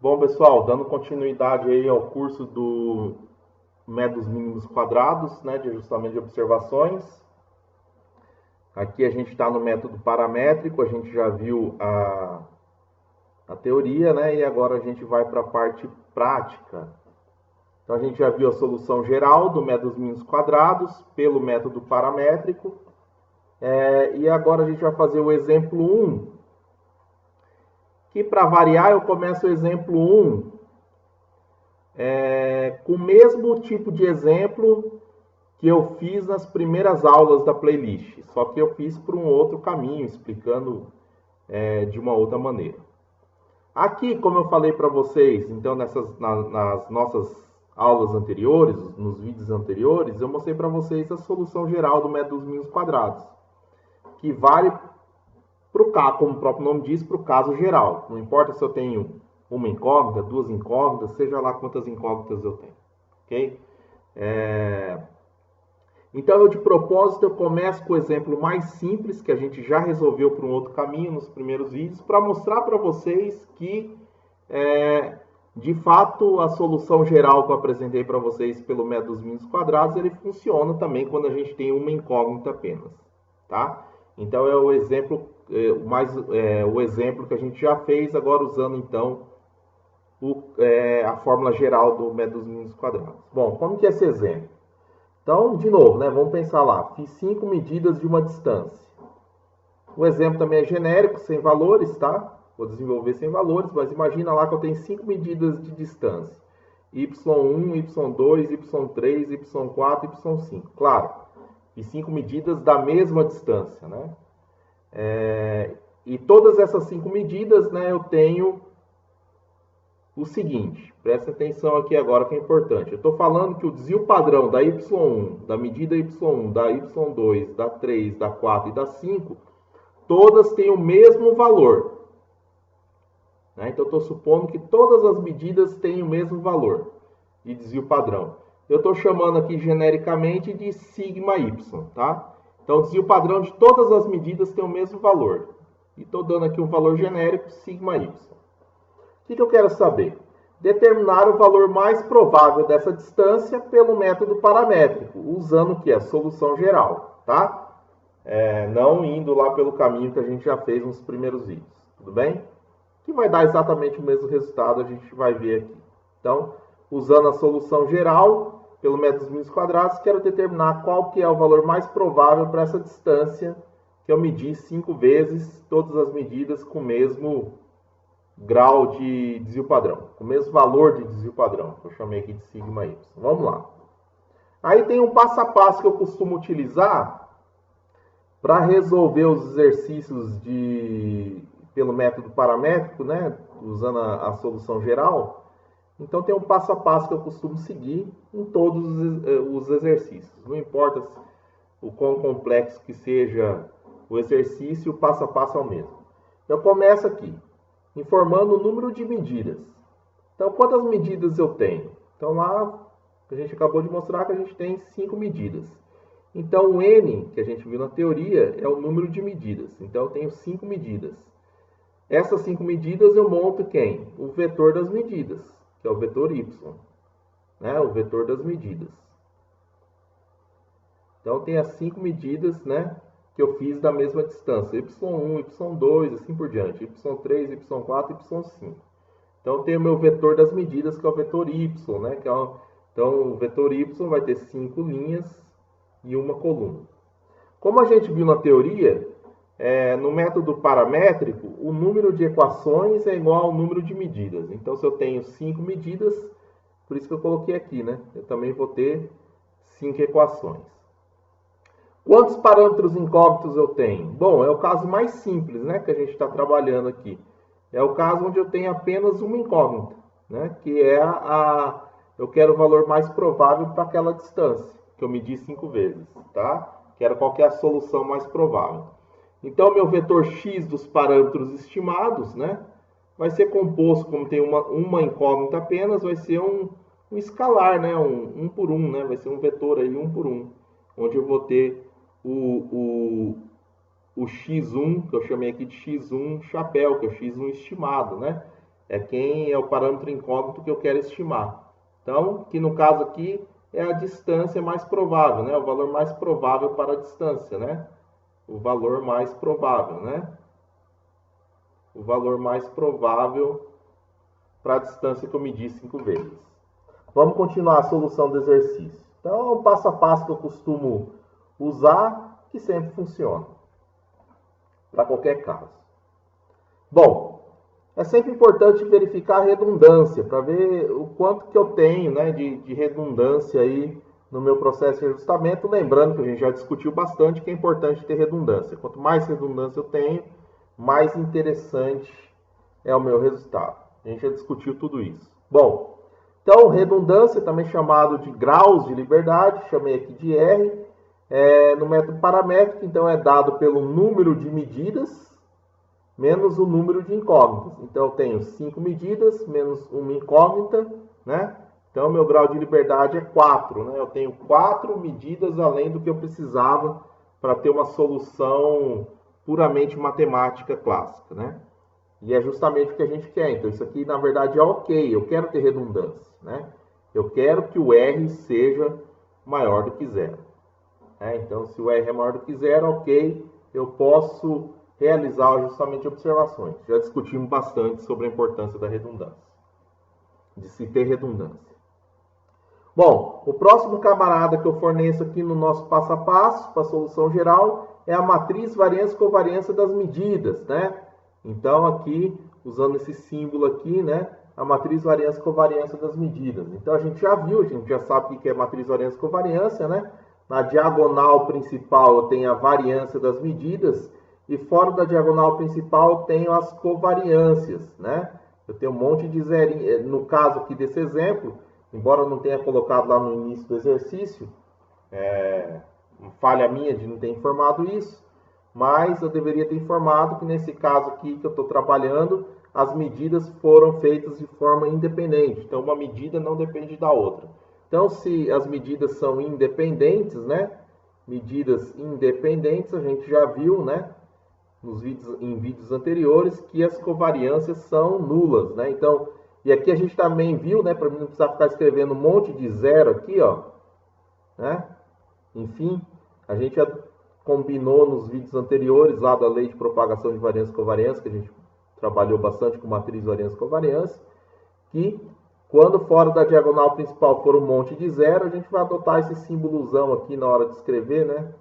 Bom, pessoal, dando continuidade aí ao curso do métodos mínimos quadrados, né, de ajustamento de observações. Aqui a gente está no método paramétrico, a gente já viu a teoria, né, e agora a gente vai para a parte prática. Então a gente já viu a solução geral do método mínimos quadrados pelo método paramétrico. E agora a gente vai fazer o exemplo 1, que para variar eu começo o exemplo 1 com o mesmo tipo de exemplo que eu fiz nas primeiras aulas da playlist, só que eu fiz por um outro caminho, explicando de uma outra maneira. Aqui, como eu falei para vocês, então nas nossas aulas anteriores, nos vídeos anteriores, eu mostrei para vocês a solução geral do método dos mínimos quadrados, que vale para o caso, como o próprio nome diz, para o caso geral. Não importa se eu tenho uma incógnita, duas incógnitas, seja lá quantas incógnitas eu tenho. Ok? Então, eu de propósito, eu começo com o exemplo mais simples, que a gente já resolveu por um outro caminho nos primeiros vídeos, para mostrar para vocês que, de fato, a solução geral que eu apresentei para vocês pelo método dos mínimos quadrados, ele funciona também quando a gente tem uma incógnita apenas. Tá? Então, é o exemplo, o exemplo que a gente já fez, agora usando, então, a fórmula geral do método dos mínimos quadrados. Bom, como que é esse exemplo? Então, de novo, né, vamos pensar lá. Fiz 5 medidas de uma distância. O exemplo também é genérico, sem valores, tá? Vou desenvolver sem valores, mas imagina lá que eu tenho 5 medidas de distância. Y1, Y2, Y3, Y4, Y5. Claro, e 5 medidas da mesma distância, né? E todas essas 5 medidas, né, eu tenho o seguinte, presta atenção aqui agora que é importante. Eu estou falando que o desvio padrão da Y1, da medida Y1, da Y2, da 3, da 4 e da 5, todas têm o mesmo valor. Né? Então, eu estou supondo que todas as medidas têm o mesmo valor de desvio padrão. Eu estou chamando aqui genericamente de sigma Y. Tá? Então, o desvio padrão de todas as medidas tem o mesmo valor. E estou dando aqui um valor genérico, sigma Y. O que eu quero saber? Determinar o valor mais provável dessa distância pelo método paramétrico, usando o que? A solução geral, tá? Não indo lá pelo caminho que a gente já fez nos primeiros vídeos, tudo bem? Que vai dar exatamente o mesmo resultado, a gente vai ver aqui. Então, usando a solução geral, pelo método dos mínimos quadrados, quero determinar qual que é o valor mais provável para essa distância, que eu medi 5 vezes, todas as medidas com o mesmo grau de desvio padrão, o mesmo valor de desvio padrão, que eu chamei aqui de sigma y. Vamos lá. Aí tem um passo a passo que eu costumo utilizar para resolver os exercícios pelo método paramétrico, né, usando a solução geral. Então tem um passo a passo que eu costumo seguir em todos os exercícios. Não importa o quão complexo que seja o exercício, o passo a passo é o mesmo. Eu começo aqui, informando o número de medidas. Então, quantas medidas eu tenho? Então, lá, a gente acabou de mostrar que a gente tem 5 medidas. Então, o N, que a gente viu na teoria, é o número de medidas. Então, eu tenho 5 medidas. Essas 5 medidas eu monto quem? O vetor das medidas, que é o vetor Y. Né? O vetor das medidas. Então, tem as 5 medidas, né, que eu fiz da mesma distância, Y1, Y2, assim por diante, Y3, Y4, Y5. Então, eu tenho o meu vetor das medidas, que é o vetor Y, né? Então, o vetor Y vai ter 5 linhas e uma coluna. Como a gente viu na teoria, no método paramétrico, o número de equações é igual ao número de medidas. Então, se eu tenho 5 medidas, por isso que eu coloquei aqui, né? Eu também vou ter 5 equações. Quantos parâmetros incógnitos eu tenho? Bom, é o caso mais simples, né, que a gente está trabalhando aqui. É o caso onde eu tenho apenas uma incógnita, né, que é eu quero o valor mais provável para aquela distância, que eu medi 5 vezes, tá? Quero qual que é a solução mais provável. Então, meu vetor x dos parâmetros estimados, né, vai ser composto, como tem uma incógnita apenas, vai ser um escalar, né, um por um, né, vai ser um vetor aí, 1 por 1, onde eu vou ter o x1, que eu chamei aqui de x1 chapéu, que é o x1 estimado, né? É quem é o parâmetro incógnito que eu quero estimar. Então, que no caso aqui é a distância mais provável, né? O valor mais provável para a distância, né? O valor mais provável, né? O valor mais provável para a distância que eu medi 5 vezes. Vamos continuar a solução do exercício. Então, é um passo a passo que eu costumo usar, que sempre funciona, para qualquer caso. Bom, é sempre importante verificar a redundância, para ver o quanto que eu tenho, né, de redundância aí no meu processo de ajustamento. Lembrando que a gente já discutiu bastante que é importante ter redundância. Quanto mais redundância eu tenho, mais interessante é o meu resultado. A gente já discutiu tudo isso. Bom, então redundância, também chamado de graus de liberdade, chamei aqui de R, no método paramétrico, então é dado pelo número de medidas menos o número de incógnitas. Então eu tenho 5 medidas menos uma incógnita, né? Então meu grau de liberdade é 4, né? Eu tenho 4 medidas além do que eu precisava para ter uma solução puramente matemática clássica, né? E é justamente o que a gente quer. Então, isso aqui, na verdade, é ok. Eu quero ter redundância, né? Eu quero que o R seja maior do que zero. Então, se o R é maior do que zero, ok, eu posso realizar o ajustamento de observações. Já discutimos bastante sobre a importância da redundância, de se ter redundância. Bom, o próximo camarada que eu forneço aqui no nosso passo a passo, para a solução geral, é a matriz variância-covariância das medidas, né? Então, aqui, usando esse símbolo aqui, né, a matriz variância-covariância das medidas. Então, a gente já viu, a gente já sabe o que é matriz variância-covariância, né? Na diagonal principal, eu tenho a variância das medidas, e fora da diagonal principal, eu tenho as covariâncias, né? Eu tenho um monte de zerinho. No caso aqui desse exemplo, embora eu não tenha colocado lá no início do exercício, falha minha de não ter informado isso, mas eu deveria ter informado que nesse caso aqui que eu estou trabalhando, as medidas foram feitas de forma independente. Então, uma medida não depende da outra. Então, se as medidas são independentes, né? Medidas independentes, a gente já viu, né? Em vídeos anteriores, que as covariâncias são nulas, né? Então, e aqui a gente também viu, né? Para mim não precisar ficar escrevendo um monte de zero aqui, ó, né? Enfim, a gente já combinou nos vídeos anteriores lá da lei de propagação de variância e covariância, que a gente trabalhou bastante com matriz variância e covariância, que quando fora da diagonal principal for um monte de zero, a gente vai adotar esse símbolozão aqui na hora de escrever, né?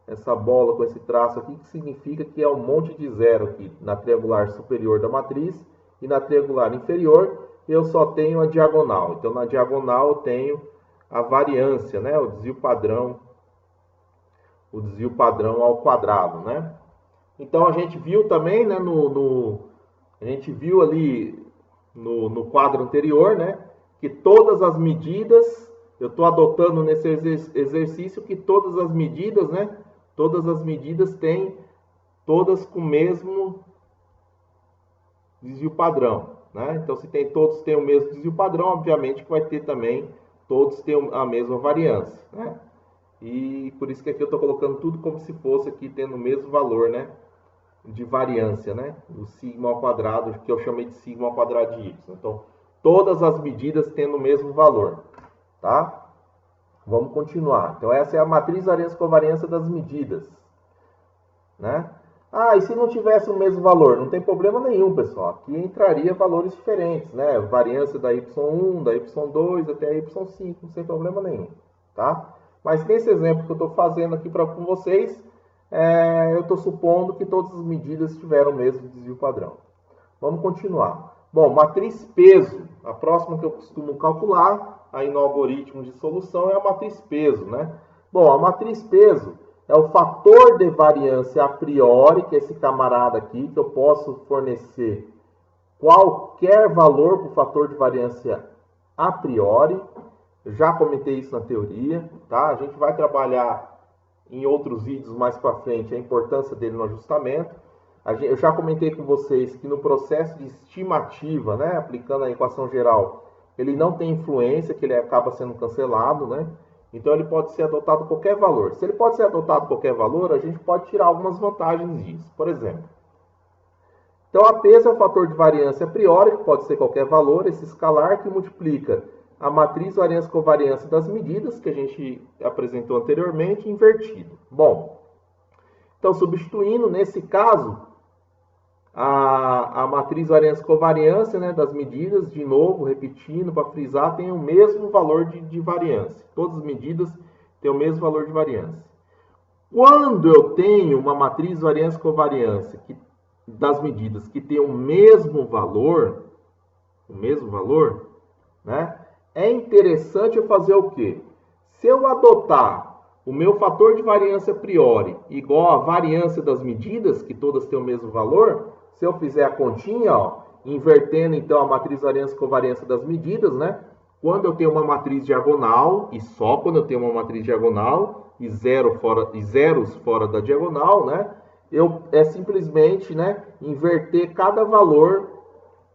Essa bola com esse traço aqui, que significa que é um monte de zero aqui na triangular superior da matriz, e na triangular inferior eu só tenho a diagonal. Então, na diagonal eu tenho a variância, né? O desvio padrão ao quadrado, né? Então, a gente viu também, né, a gente viu ali no quadro anterior, né, que todas as medidas, eu estou adotando nesse exercício que todas as medidas, né, todas as medidas têm todas com o mesmo desvio padrão, né? Então, se todos têm o mesmo desvio padrão, obviamente que vai ter também todos têm a mesma variância, né? E por isso que aqui eu estou colocando tudo como se fosse aqui tendo o mesmo valor, né, de variância, né? O sigma ao quadrado, que eu chamei de sigma ao quadrado de y. Então, todas as medidas tendo o mesmo valor, tá? Vamos continuar. Então, essa é a matriz variância-covariância das medidas, né? Ah, e se não tivesse o mesmo valor? Não tem problema nenhum, pessoal. Aqui entraria valores diferentes, né? Variância da y1, da y2 até a y5, sem problema nenhum, tá? Mas nesse exemplo que eu estou fazendo aqui com vocês, eu estou supondo que todas as medidas tiveram o mesmo desvio padrão. Vamos continuar. Bom, matriz peso. A próxima que eu costumo calcular aí no algoritmo de solução é a matriz peso, né? Bom, a matriz peso é o fator de variância a priori, que é esse camarada aqui, que eu posso fornecer qualquer valor para o fator de variância a priori. Eu já comentei isso na teoria, tá? A gente vai trabalhar em outros vídeos mais para frente a importância dele no ajustamento. Eu já comentei com vocês que no processo de estimativa, né, aplicando a equação geral, ele não tem influência, que ele acaba sendo cancelado, né? Então ele pode ser adotado qualquer valor. Se ele pode ser adotado qualquer valor, a gente pode tirar algumas vantagens disso. Por exemplo, Então, a peso é o fator de variância a priori, que pode ser qualquer valor, esse escalar, que multiplica a matriz variância-covariância das medidas, que a gente apresentou anteriormente, invertido. Bom, então, substituindo, nesse caso, a matriz variância-covariância, né, das medidas, de novo, repetindo, para frisar, tem o mesmo valor de variância. Todas as medidas têm o mesmo valor de variância. Quando eu tenho uma matriz variância-covariância das medidas que tem o mesmo valor, né, é interessante eu fazer o quê? Se eu adotar o meu fator de variância a priori igual à variância das medidas, que todas têm o mesmo valor, se eu fizer a continha, ó, invertendo então a matriz variância-covariância das medidas, né? Quando eu tenho uma matriz diagonal, e só quando eu tenho uma matriz diagonal, e zeros fora da diagonal, né? É simplesmente, né, inverter cada valor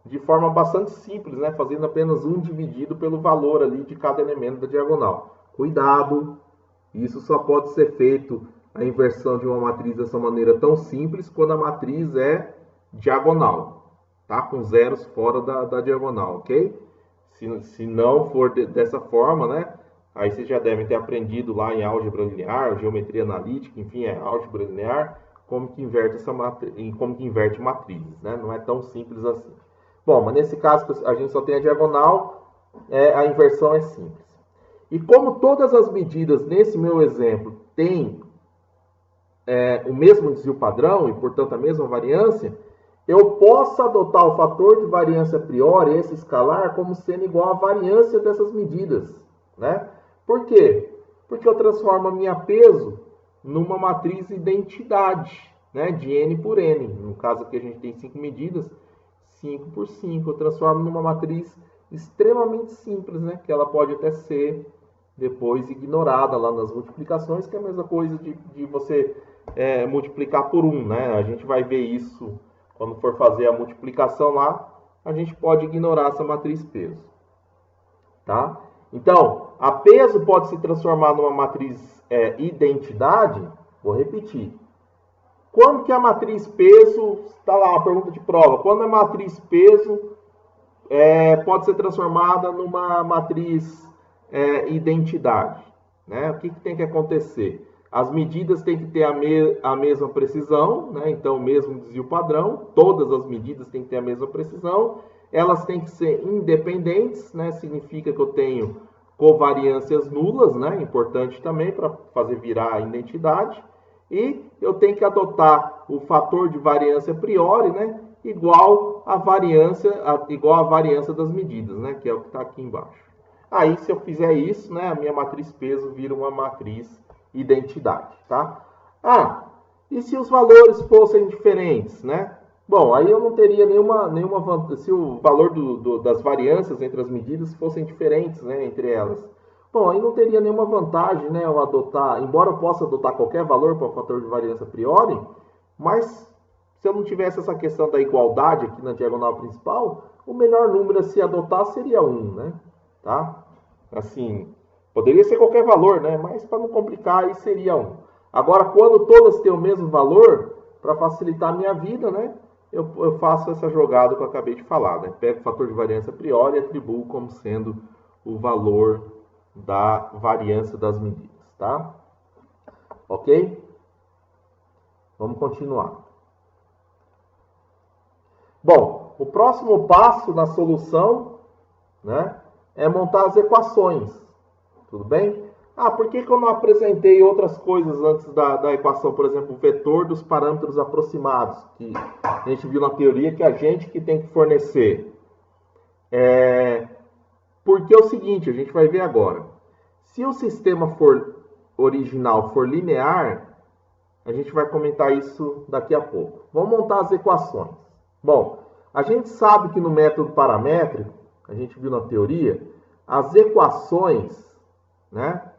de forma bastante simples, né? Fazendo apenas um dividido pelo valor ali de cada elemento da diagonal. Cuidado! Isso só pode ser feito, a inversão de uma matriz dessa maneira tão simples, quando a matriz é diagonal, tá? Com zeros fora da diagonal, ok? Se não for dessa forma, né? Aí vocês já devem ter aprendido lá em álgebra linear, geometria analítica, enfim, álgebra linear, como que inverte matrizes, né? Não é tão simples assim. Bom, mas nesse caso a gente só tem a diagonal, a inversão é simples. E como todas as medidas nesse meu exemplo têm o mesmo desvio padrão e, portanto, a mesma variância, eu posso adotar o fator de variância a priori, esse escalar, como sendo igual à variância dessas medidas, né? Por quê? Porque eu transformo a minha peso numa matriz identidade, né? De n por n. No caso aqui a gente tem 5 medidas, 5 por 5. Eu transformo numa matriz extremamente simples, né? Que ela pode até ser depois ignorada lá nas multiplicações, que é a mesma coisa de você multiplicar por 1, né? A gente vai ver isso quando for fazer a multiplicação lá, a gente pode ignorar essa matriz peso, tá? Então, a peso pode se transformar numa matriz identidade, vou repetir. Quando que a matriz peso, está lá a pergunta de prova, quando a matriz peso pode ser transformada numa matriz identidade, né? O que tem que acontecer? As medidas têm que ter a mesma precisão, né? Então, o mesmo desvio padrão, todas as medidas têm que ter a mesma precisão, elas têm que ser independentes, né? Significa que eu tenho covariâncias nulas, né? Importante também para fazer virar a identidade, e eu tenho que adotar o fator de variância a priori, né? Igual à variância das medidas, né? Que é o que está aqui embaixo. Aí, se eu fizer isso, né? A minha matriz peso vira uma matriz identidade, tá? E se os valores fossem diferentes, né? Bom, aí eu não teria nenhuma vantagem, se o valor das variâncias entre as medidas fossem diferentes, né, entre elas. Bom, aí não teria nenhuma vantagem, né, eu adotar, embora eu possa adotar qualquer valor para o fator de variância a priori, mas se eu não tivesse essa questão da igualdade aqui na diagonal principal, o melhor número a se adotar seria 1, né? Tá? Assim, poderia ser qualquer valor, né? Mas para não complicar, aí seria 1. Agora, quando todas têm o mesmo valor, para facilitar a minha vida, né? Eu faço essa jogada que eu acabei de falar, né? Pego o fator de variância a priori e atribuo como sendo o valor da variância das medidas, tá? Ok? Vamos continuar. Bom, o próximo passo na solução, né, é montar as equações. Tudo bem? Por que eu não apresentei outras coisas antes da equação? Por exemplo, o vetor dos parâmetros aproximados, que a gente viu na teoria que é a gente que tem que fornecer. Porque é o seguinte, a gente vai ver agora. Se o sistema original for linear, a gente vai comentar isso daqui a pouco. Vamos montar as equações. Bom, a gente sabe que no método paramétrico, a gente viu na teoria, as equações, né,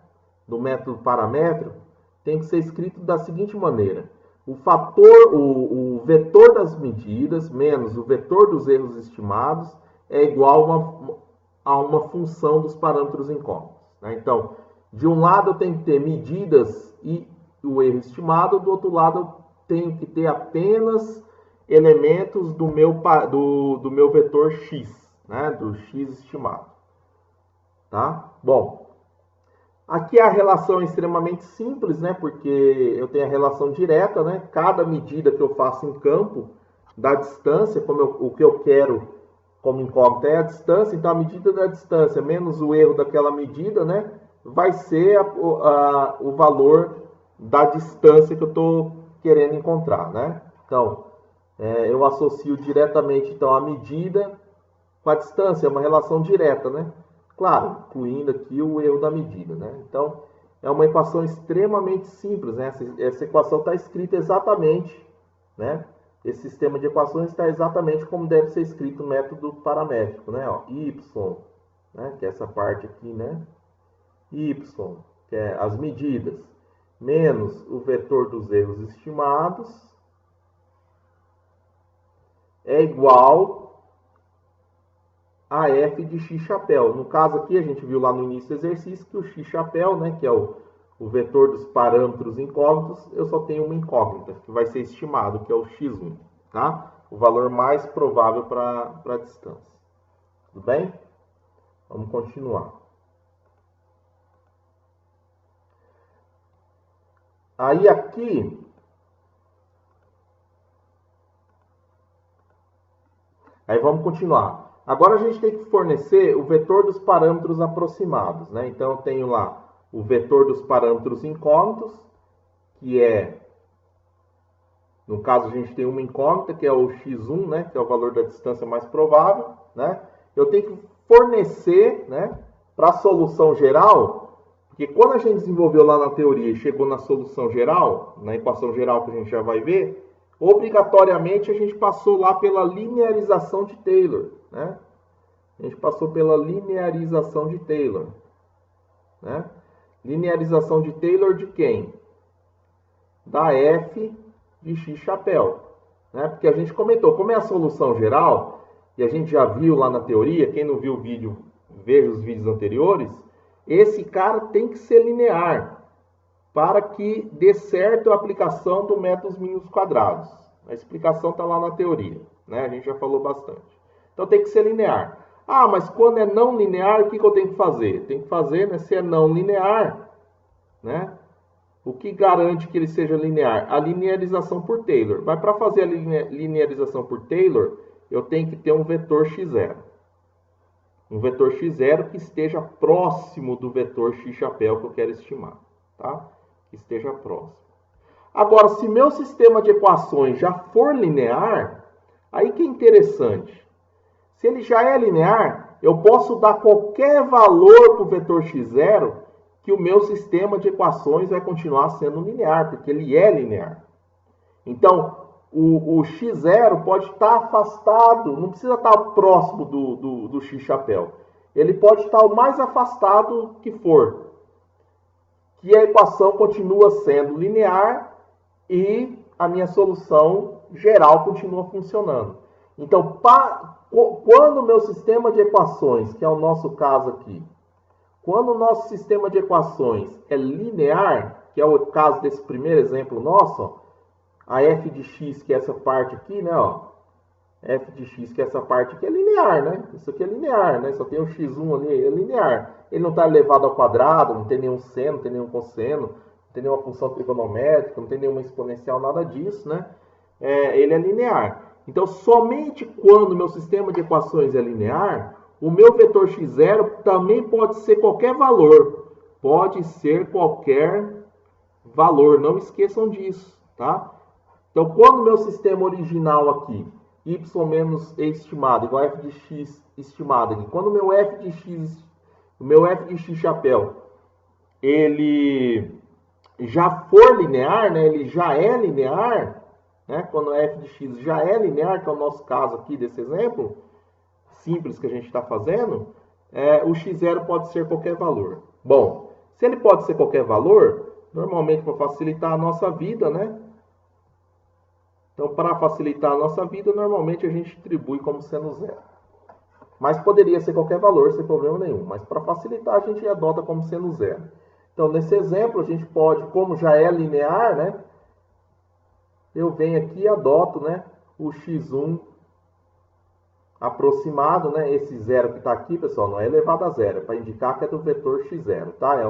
do método paramétrico tem que ser escrito da seguinte maneira: o vetor das medidas menos o vetor dos erros estimados é igual a uma função dos parâmetros incógnitos, né? Então, de um lado eu tenho que ter medidas e o erro estimado, do outro lado eu tenho que ter apenas elementos do meu vetor x, né? Do x estimado. Tá? Bom, aqui a relação é extremamente simples, né? Porque eu tenho a relação direta, né? Cada medida que eu faço em campo da distância, o que eu quero como incógnita é a distância, então a medida da distância menos o erro daquela medida, né? Vai ser o valor da distância que eu estou querendo encontrar, né? Então, eu associo diretamente então a medida com a distância, é uma relação direta, né? Claro, incluindo aqui o erro da medida, né? Então, é uma equação extremamente simples, né? Essa equação está escrita exatamente, né? Esse sistema de equações está exatamente como deve ser escrito no método paramétrico, né? Ó, y, né? Que é essa parte aqui, né? Y, que é as medidas, menos o vetor dos erros estimados, é igual a f de x chapéu. No caso aqui, a gente viu lá no início do exercício que o x chapéu, né, que é o vetor dos parâmetros incógnitos, eu só tenho uma incógnita, que vai ser estimado, que é o x1, tá? O valor mais provável para a distância. Tudo bem? Vamos continuar. Aí aqui, vamos continuar. Agora a gente tem que fornecer o vetor dos parâmetros aproximados, né? Então eu tenho lá o vetor dos parâmetros incógnitos, que é, no caso a gente tem uma incógnita, que é o x1, né? Que é o valor da distância mais provável, né? Eu tenho que fornecer, né? Para a solução geral, porque quando a gente desenvolveu lá na teoria e chegou na solução geral, na equação geral que a gente já vai ver, obrigatoriamente a gente passou lá pela linearização de Taylor, né? A gente passou pela linearização de Taylor, né? Linearização de Taylor de quem? Da f de x chapéu, né? Porque a gente comentou, como é a solução geral, e a gente já viu lá na teoria, quem não viu o vídeo, veja os vídeos anteriores, esse cara tem que ser linear para que dê certo a aplicação do método mínimos quadrados. A explicação está lá na teoria, né? A gente já falou bastante. Então tem que ser linear. Ah, mas quando é não linear, o que eu tenho que fazer? Tem que fazer, né, se é não linear, né? O que garante que ele seja linear? A linearização por Taylor. Mas para fazer a linearização por Taylor, eu tenho que ter um vetor x0. Um vetor x0 que esteja próximo do vetor x chapéu que eu quero estimar, tá? Que esteja próximo. Agora, se meu sistema de equações já for linear, aí que é interessante. Se ele já é linear, eu posso dar qualquer valor para o vetor x0 que o meu sistema de equações vai continuar sendo linear, porque ele é linear. Então, o x0 pode estar afastado, não precisa estar próximo do x chapéu. Ele pode estar o mais afastado que for. Que a equação continua sendo linear e a minha solução geral continua funcionando. Então, quando o meu sistema de equações, que é o nosso caso aqui, quando o nosso sistema de equações é linear, que é o caso desse primeiro exemplo nosso, ó, a f de x, que é essa parte aqui, né, ó, f de x, que é essa parte aqui, é linear, né? Isso aqui é linear, né? Só tem o x1 ali, é linear. Ele não está elevado ao quadrado, não tem nenhum seno, não tem nenhum cosseno, não tem nenhuma função trigonométrica, não tem nenhuma exponencial, nada disso, né? Ele é linear. Então, somente quando o meu sistema de equações é linear, o meu vetor x0 também pode ser qualquer valor. Pode ser qualquer valor, não esqueçam disso, tá? Então, quando o meu sistema original aqui, y menos e estimado, igual a f de x estimado aqui, quando o meu f de x chapéu, ele já for linear, né? Ele já é linear, né? Quando a f de x já é linear, que é o nosso caso aqui desse exemplo simples que a gente está fazendo, o x0 pode ser qualquer valor. Bom, se ele pode ser qualquer valor, normalmente para facilitar a nossa vida, né? Então, para facilitar a nossa vida, normalmente a gente atribui como sendo zero. Mas poderia ser qualquer valor, sem problema nenhum. Mas para facilitar, a gente adota como sendo zero. Então, nesse exemplo, a gente pode, como já é linear, né? Eu venho aqui e adoto, né? o x1 aproximado, né? Esse zero que está aqui, pessoal, não é elevado a zero, é para indicar que é do vetor x0, tá?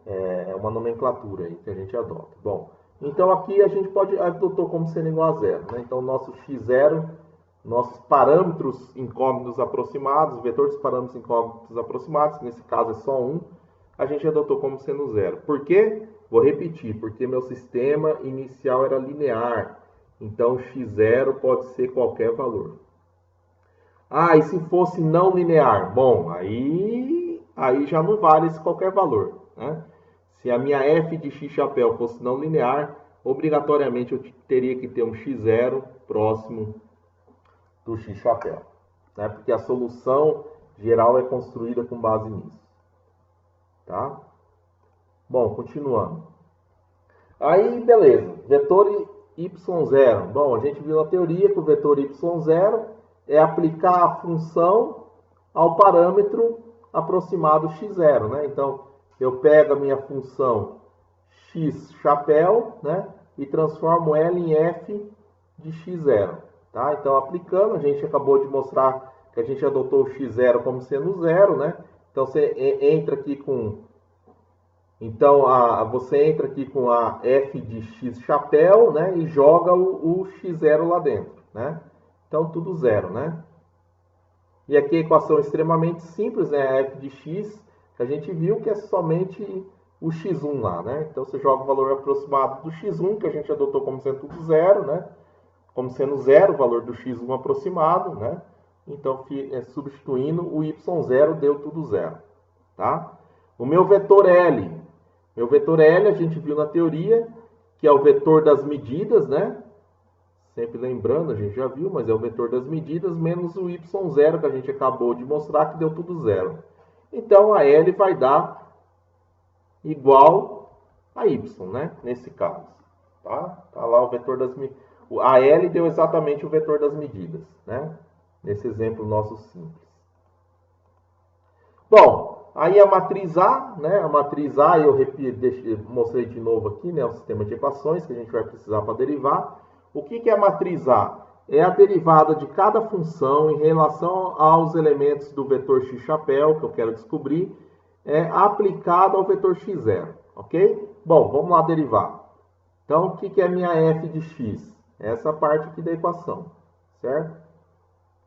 É uma nomenclatura aí que a gente adota. Bom, então aqui a gente adotou como sendo igual a zero, né? Então, nosso x0, nossos parâmetros incógnitos aproximados, vetor dos parâmetros incógnitos aproximados, que nesse caso é só 1, a gente adotou como sendo zero. Por quê? Vou repetir, porque meu sistema inicial era linear. Então, x0 pode ser qualquer valor. Ah, e se fosse não linear? Bom, aí já não vale esse qualquer valor, né? Se a minha f de x chapéu fosse não linear, obrigatoriamente eu teria que ter um x0 próximo do x chapéu, né? Porque a solução geral é construída com base nisso, tá? Bom, continuando. Aí, beleza, vetor y0. Bom, a gente viu na teoria que o vetor y0 é aplicar a função ao parâmetro aproximado x0, né? Então, eu pego a minha função x chapéu, né? E transformo ela em f de x0, tá? Então, aplicando, a gente acabou de mostrar que a gente adotou o x0 como sendo zero, né? Então, você entra aqui com... Então, você entra aqui com a f de x chapéu, né? E joga o x0 lá dentro, né? Então, tudo zero, né? E aqui a equação é extremamente simples, né? A f de x, que a gente viu que é somente o x1 lá, né? Então, você joga o valor aproximado do x1, que a gente adotou como sendo tudo zero, né? Como sendo zero o valor do x1 aproximado, né? Então, substituindo o y0, deu tudo zero, tá? O meu vetor L. Meu vetor L, a gente viu na teoria, que é o vetor das medidas, né? Sempre lembrando, a gente já viu, mas é o vetor das medidas menos o y0 que a gente acabou de mostrar que deu tudo zero. Então, a L vai dar igual a y, né? Nesse caso. Tá lá o vetor das medidas. A L deu exatamente o vetor das medidas, né? Nesse exemplo nosso simples. Bom, aí a matriz A, né? A matriz A, eu mostrei de novo aqui, né? O sistema de equações que a gente vai precisar para derivar. O que é a matriz A? É a derivada de cada função em relação aos elementos do vetor x chapéu, que eu quero descobrir, aplicado ao vetor x0, ok? Bom, vamos lá derivar. Então, o que é a minha f de x? Essa parte aqui da equação, certo?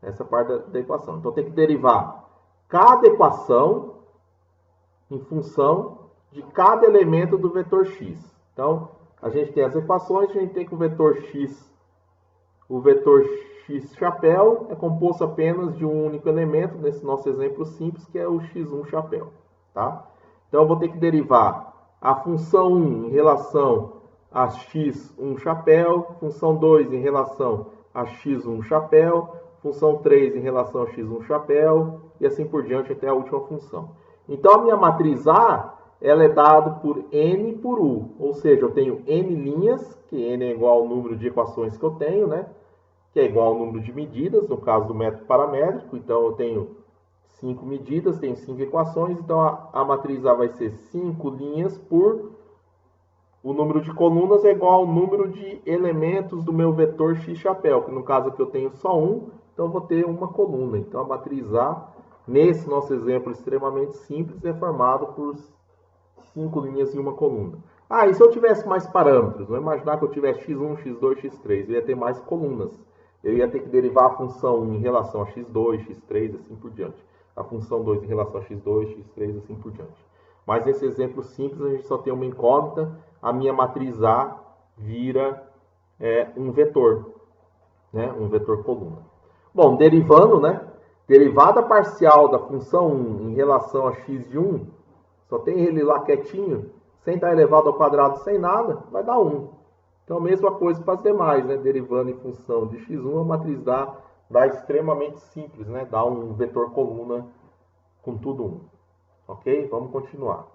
Essa parte da equação. Então, tem que derivar cada equação em função de cada elemento do vetor x. Então, a gente tem as equações, a gente tem que o vetor x chapéu é composto apenas de um único elemento, nesse nosso exemplo simples, que é o x1 chapéu, tá? Então, eu vou ter que derivar a função 1 em relação a x1 chapéu, função 2 em relação a x1 chapéu, função 3 em relação a x1 chapéu, e assim por diante até a última função. Então, a minha matriz A, ela é dada por n por u, ou seja, eu tenho n linhas, que n é igual ao número de equações que eu tenho, né? Que é igual ao número de medidas, no caso do método paramétrico. Então, eu tenho 5 medidas, tenho 5 equações, então a matriz A vai ser 5 linhas por... O número de colunas é igual ao número de elementos do meu vetor x chapéu, que no caso aqui eu tenho só um, então eu vou ter uma coluna. Então, a matriz A, nesse nosso exemplo extremamente simples, é formado por 5 linhas em uma coluna. Ah, e se eu tivesse mais parâmetros? Vamos imaginar que eu tivesse x1, x2, x3. Eu ia ter mais colunas. Eu ia ter que derivar a função 1 em relação a x2, x3, assim por diante. A função 2 em relação a x2, x3, assim por diante. Mas nesse exemplo simples, a gente só tem uma incógnita. A minha matriz A vira um vetor, né? Um vetor coluna. Bom, derivando, né? Derivada parcial da função 1 em relação a x de 1, só tem ele lá quietinho, sem estar elevado ao quadrado, sem nada, vai dar 1. Então, a mesma coisa para as demais, né? Derivando em função de x1, a matriz dá extremamente simples, né? Dá um vetor coluna com tudo 1. Ok? Vamos continuar.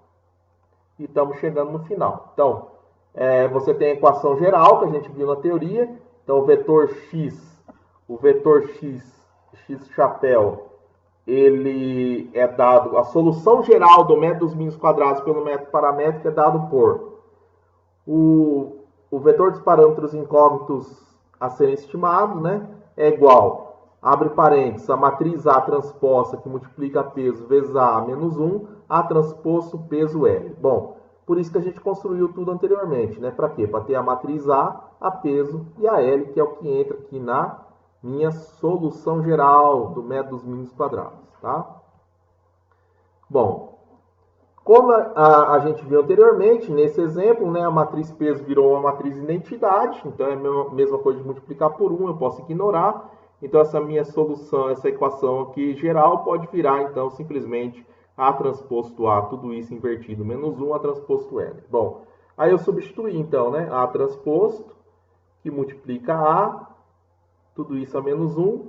E estamos chegando no final. Então, você tem a equação geral, que a gente viu na teoria. Então, o vetor x chapéu, ele é dado, a solução geral do método dos mínimos quadrados pelo método paramétrico é dado por o vetor dos parâmetros incógnitos a serem estimados, né, é igual, abre parênteses, a matriz A transposta que multiplica peso vezes A menos 1, A transposto peso L. Bom, por isso que a gente construiu tudo anteriormente, né? Para quê? Para ter a matriz A peso e a L, que é o que entra aqui na minha solução geral do método dos mínimos quadrados, tá? Bom, como a gente viu anteriormente, nesse exemplo, né, a matriz peso virou uma matriz identidade, então é a mesma coisa de multiplicar por 1, eu posso ignorar. Então essa minha solução, essa equação aqui geral pode virar, então, simplesmente A transposto A, tudo isso invertido, menos 1, A transposto L. Bom, aí eu substituí, então, né, A transposto, que multiplica A, tudo isso a menos 1,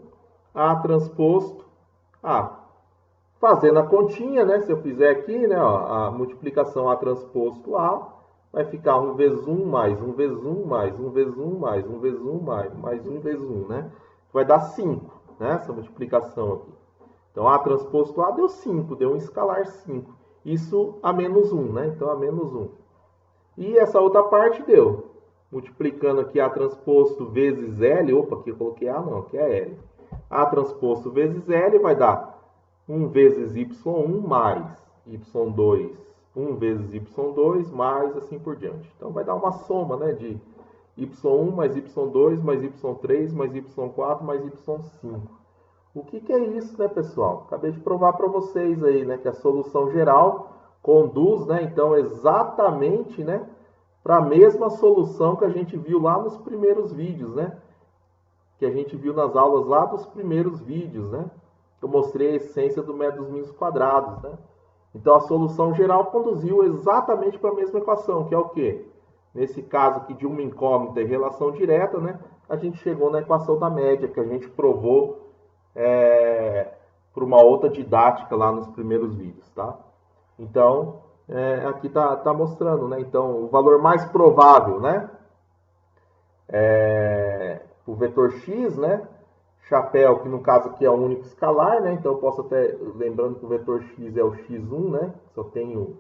A transposto A. Fazendo a continha, né? Se eu fizer aqui, né, ó, a multiplicação A transposto A, vai ficar 1 vezes 1 mais 1 vezes 1 mais 1 vezes 1 mais 1 vezes 1 mais 1 vezes 1, né? Vai dar 5, né? Essa multiplicação aqui. Então, A transposto A deu 5, deu um escalar 5. Isso a menos 1, né? Então, a menos 1. E essa outra parte deu. Multiplicando aqui A transposto vezes L, opa, aqui eu coloquei A não, aqui é L. A transposto vezes L vai dar 1 vezes y1 mais y2, 1 vezes y2 mais assim por diante. Então vai dar uma soma, né, de y1 mais y2 mais y3 mais y4 mais y5. O que é isso, né, pessoal? Acabei de provar para vocês aí, né, que a solução geral conduz, né, então exatamente, né, para a mesma solução que a gente viu lá nos primeiros vídeos, né? Que a gente viu nas aulas lá dos primeiros vídeos, né? Eu mostrei a essência do método dos mínimos quadrados, né? Então, a solução geral conduziu exatamente para a mesma equação, que é o quê? Nesse caso aqui de uma incógnita e relação direta, né? A gente chegou na equação da média, que a gente provou por uma outra didática lá nos primeiros vídeos, tá? Então, aqui tá mostrando, né? Então, o valor mais provável, né? O vetor x, né? Chapéu, que no caso aqui é o único escalar, né? Então eu posso até, lembrando que o vetor x é o x1, né? Só tenho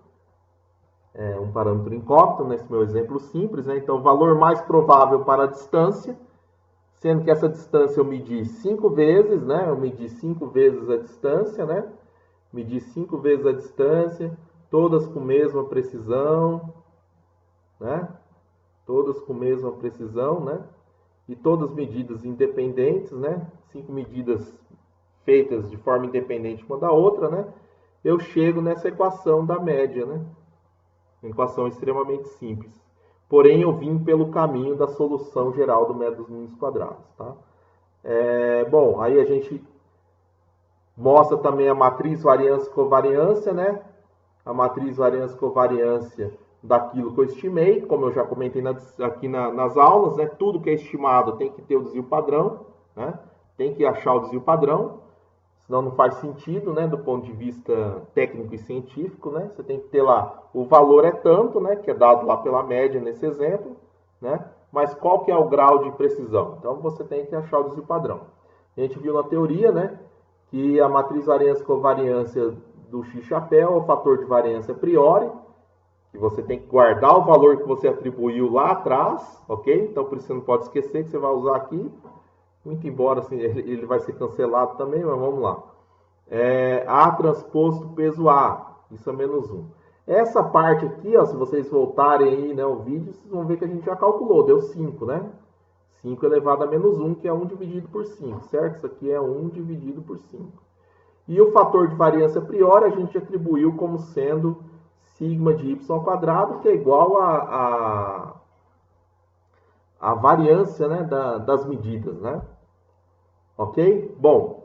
um parâmetro incógnito nesse meu exemplo simples, né? Então, o valor mais provável para a distância, sendo que essa distância eu medi 5 vezes, né? Eu medi 5 vezes a distância, né? Medi 5 vezes a distância, todas com mesma precisão, né? Todas com mesma precisão, né? E todas medidas independentes, né? 5 medidas feitas de forma independente uma da outra, né? Eu chego nessa equação da média, né? Uma equação extremamente simples. Porém, eu vim pelo caminho da solução geral do método dos mínimos quadrados, tá? Bom, aí a gente mostra também a matriz variância e covariância, né? A matriz variância e covariância daquilo que eu estimei, como eu já comentei aqui nas aulas, né? Tudo que é estimado tem que ter o desvio padrão, né? Tem que achar o desvio padrão, senão não faz sentido, né? Do ponto de vista técnico e científico, né? Você tem que ter lá, o valor é tanto, né? Que é dado lá pela média nesse exemplo, né? Mas qual que é o grau de precisão? Então, você tem que achar o desvio padrão. A gente viu na teoria, né? Que a matriz variância e covariância do x-chapéu é o fator de variância a priori, que você tem que guardar o valor que você atribuiu lá atrás, ok? Então, por isso você não pode esquecer que você vai usar aqui. Muito embora assim, ele vai ser cancelado também, mas vamos lá. A transposto peso A, isso é menos 1. Essa parte aqui, ó, se vocês voltarem aí, né, o vídeo, vocês vão ver que a gente já calculou, deu 5, né? 5 elevado a menos 1, que é 1 dividido por 5, certo? Isso aqui é 1 dividido por 5. E o fator de variância a priori a gente atribuiu como sendo sigma de y ao quadrado, que é igual a variância, né, das medidas, né? Ok? Bom,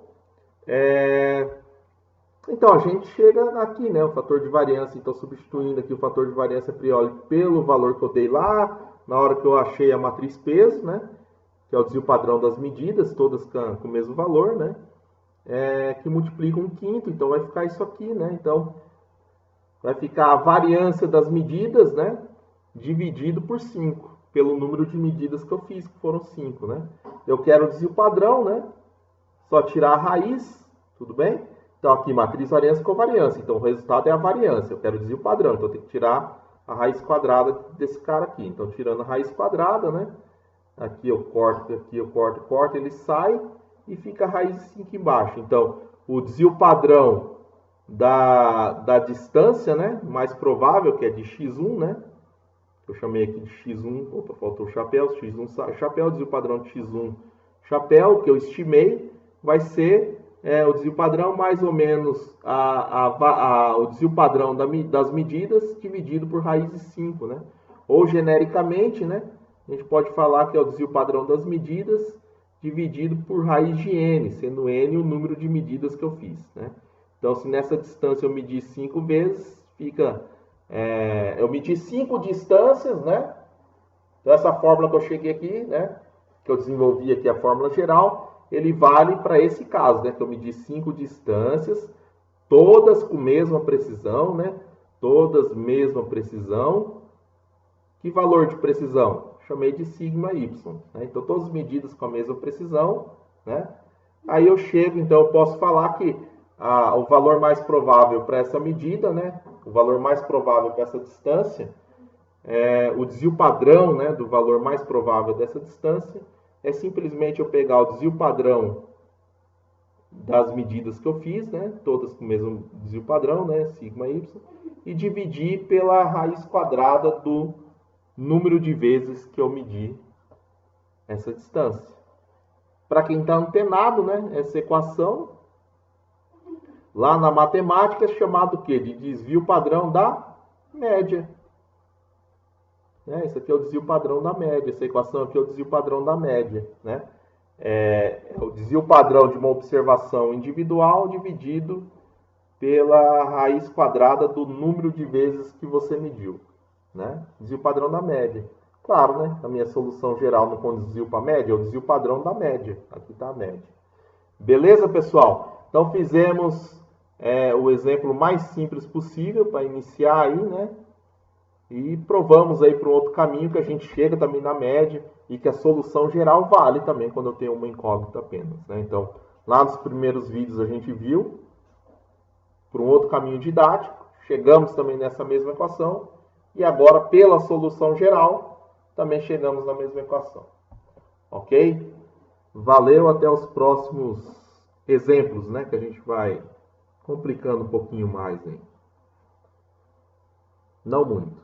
então a gente chega aqui, né, o fator de variância, então substituindo aqui o fator de variância a priori pelo valor que eu dei lá, na hora que eu achei a matriz peso, né, que é o desvio padrão das medidas, todas com o mesmo valor, né, que multiplica 1/5, então vai ficar isso aqui, né, então vai ficar a variância das medidas, né, dividido por 5, pelo número de medidas que eu fiz, que foram 5, né. Eu quero o desvio padrão, né, só tirar a raiz, tudo bem? Então, aqui, matriz variância e covariância. Então, o resultado é a variância. Eu quero o desvio padrão. Então, eu tenho que tirar a raiz quadrada desse cara aqui. Então, tirando a raiz quadrada, né? Aqui eu corto, ele sai e fica a raiz de 5 embaixo. Então, o desvio padrão da distância, né, mais provável, que é de x1, né, eu chamei aqui de x1, opa, faltou o chapéu, x1 chapéu, desvio padrão de x1 chapéu, que eu estimei, vai ser o desvio padrão mais ou menos o desvio padrão das medidas dividido por raiz de 5, né? Ou genericamente, né, a gente pode falar que é o desvio padrão das medidas dividido por raiz de n, sendo n o número de medidas que eu fiz, né? Então, se nessa distância eu medir 5 vezes, fica... eu medi 5 distâncias, né? Então, essa fórmula que eu cheguei aqui, né? Que eu desenvolvi aqui a fórmula geral, ele vale para esse caso, né? Que eu medi 5 distâncias, todas com mesma precisão, né? Todas mesma precisão. Que valor de precisão? Chamei de sigma y, né? Então, todas as medidas com a mesma precisão, né? Aí eu chego, então eu posso falar que o valor mais provável para essa medida, né? O valor mais provável para essa distância, o desvio padrão, né, do valor mais provável dessa distância, é simplesmente eu pegar o desvio padrão das medidas que eu fiz, né? Todas com o mesmo desvio padrão, né? Sigma y, e dividir pela raiz quadrada do número de vezes que eu medi essa distância. Para quem está antenado, né, essa equação, lá na matemática, é chamado o quê? De desvio padrão da média. Esse aqui é o desvio padrão da média. Essa equação aqui é o desvio padrão da média, né? É o desvio padrão de uma observação individual dividido pela raiz quadrada do número de vezes que você mediu, né? Desvio padrão da média. Claro, né? A minha solução geral no desvio para a média é o desvio padrão da média. Aqui está a média. Beleza, pessoal? Então, fizemos o exemplo mais simples possível para iniciar aí, né? E provamos aí para um outro caminho que a gente chega também na média e que a solução geral vale também quando eu tenho uma incógnita apenas, né? Então, lá nos primeiros vídeos a gente viu por um outro caminho didático, chegamos também nessa mesma equação e agora pela solução geral também chegamos na mesma equação. Ok? Valeu, até os próximos exemplos, né? Que a gente vai complicando um pouquinho mais, hein? Não muito.